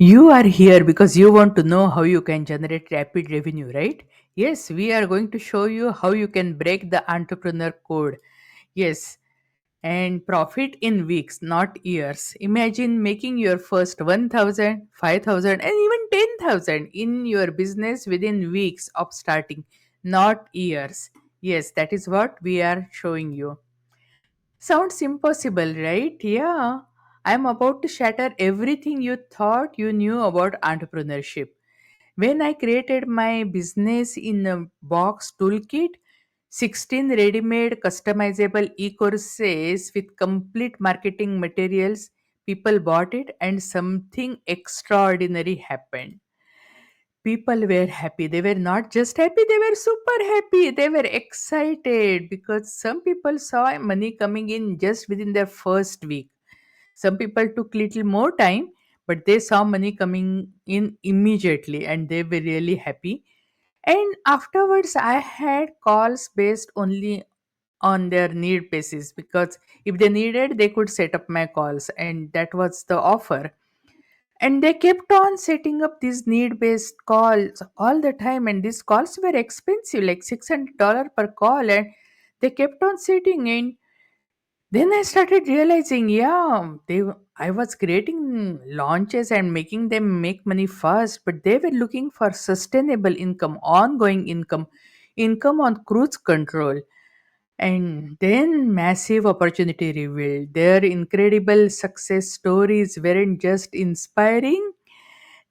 You are here because you want to know how you can generate rapid revenue, right? Yes, we are going to show you how you can break the entrepreneur code. Yes, and profit in weeks, not years. Imagine making your first 1,000, 5,000, and even 10,000 in your business within weeks of starting, not years. Yes, that is what we are showing you. Sounds impossible, right? Yeah. I'm about to shatter everything you thought you knew about entrepreneurship. When I created my business in a box toolkit, 16 ready made customizable e courses with complete marketing materials, people bought it and something extraordinary happened. People were happy. They were not just happy, they were super happy. They were excited because some people saw money coming in just within their first week. Some people took little more time, but they saw money coming in immediately and they were really happy. And afterwards, I had calls based only on their need basis because if they needed, they could set up my calls, and that was the offer. And they kept on setting up these need based calls all the time, and these calls were expensive, like $600 per call, and they kept on sitting in. Then I started realizing, yeah, I was creating launches and making them make money fast, but they were looking for sustainable income, ongoing income, income on cruise control. And then massive opportunity revealed. Their incredible success stories weren't just inspiring,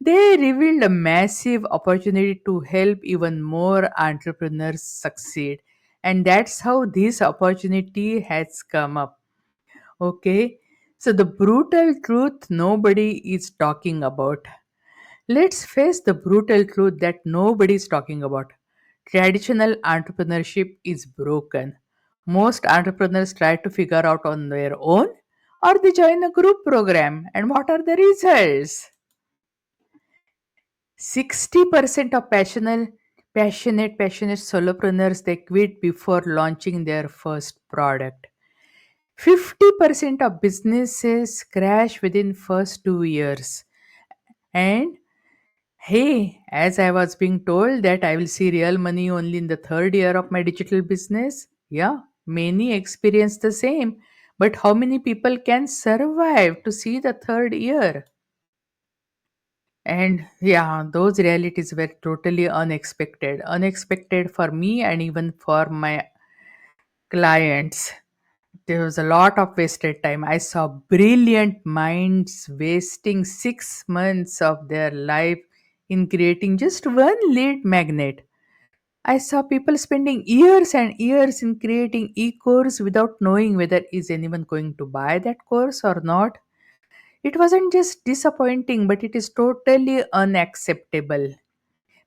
they revealed a massive opportunity to help even more entrepreneurs succeed. And that's how this opportunity has come up. Okay, so the brutal truth nobody is talking about. Let's face the brutal truth that nobody is talking about. Traditional entrepreneurship is broken. Most entrepreneurs try to figure out on their own or they join a group program. And what are the results? 60% of passionate solopreneurs they quit before launching their first product. 50% of businesses crash within first 2 years. And hey, as I was being told that I will see real money only in the third year of my digital business, yeah, many experience the same. But how many people can survive to see the third year? And yeah, those realities were totally unexpected. Unexpected for me and even for my clients. There was a lot of wasted time. I saw brilliant minds wasting 6 months of their life in creating just one lead magnet. I saw people spending years and years in creating e-course without knowing whether is anyone going to buy that course or not. It wasn't just disappointing, but it is totally unacceptable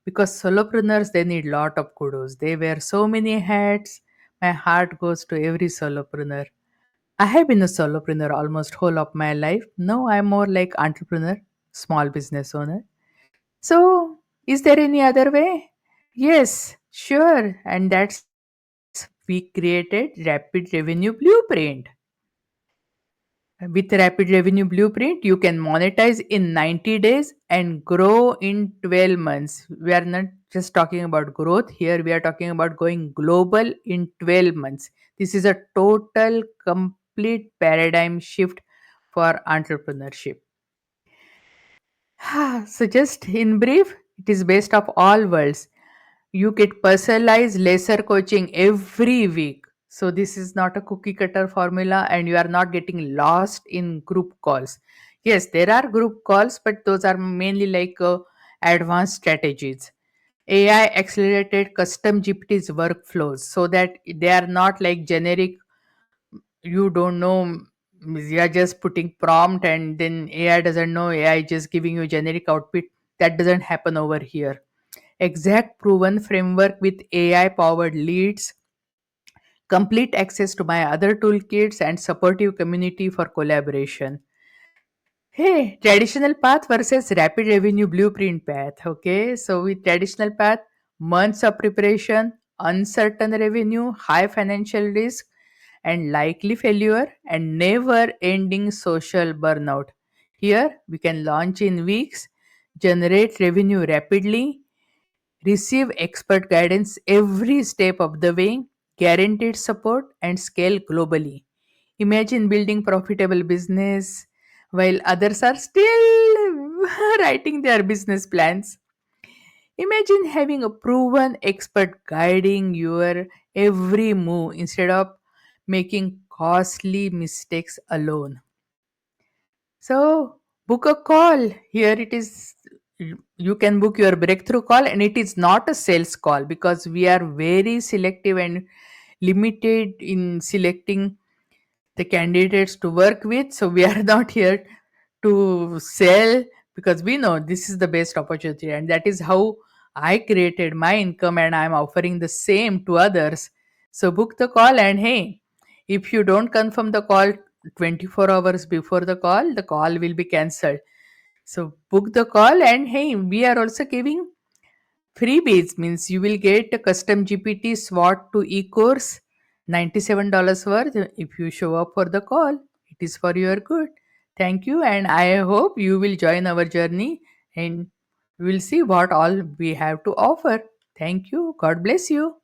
because solopreneurs they need lot of kudos. They wear so many hats. My heart goes to every solopreneur. I have been a solopreneur almost whole of my life. Now I'm more like entrepreneur, small business owner. So, is there any other way? Yes, sure. And that's we created Rapid Revenue Blueprint. With Rapid Revenue Blueprint, you can monetize in 90 days and grow in 12 months. We are not just talking about growth here, we are talking about going global in 12 months. This is a total, complete paradigm shift for entrepreneurship. So, just in brief, it is based of all worlds. You get personalized laser coaching every week. So, this is not a cookie cutter formula, and you are not getting lost in group calls. Yes, there are group calls, but those are mainly like advanced strategies. AI accelerated custom GPT's workflows so that they are not like generic, you don't know, you are just putting prompt and then AI doesn't know, AI just giving you generic output. That doesn't happen over here. Exact proven framework with AI powered leads, complete access to my other toolkits, and supportive community for collaboration. Hey, traditional path versus rapid revenue blueprint path. Okay, so with traditional path, months of preparation, uncertain revenue, high financial risk, and likely failure, and never ending social burnout. Here, we can launch in weeks, generate revenue rapidly, receive expert guidance every step of the way, guaranteed support, and scale globally. Imagine building profitable business while others are still writing their business plans. Imagine having a proven expert guiding your every move instead of making costly mistakes alone. So, book a call. Here it is. You can book your breakthrough call, and it is not a sales call because we are very selective and limited in selecting the candidates to work with. So, we are not here to sell because we know this is the best opportunity, and that is how I created my income, and I'm offering the same to others. So, book the call, and hey, if you don't confirm the call 24 hours before the call will be cancelled. So book the call, and hey, we are also giving freebies, means you will get a custom GPT SWOT to e-course, $97 worth if you show up for the call. It is for your good. Thank you, and I hope you will join our journey, and we'll see what all we have to offer. Thank you. God bless you.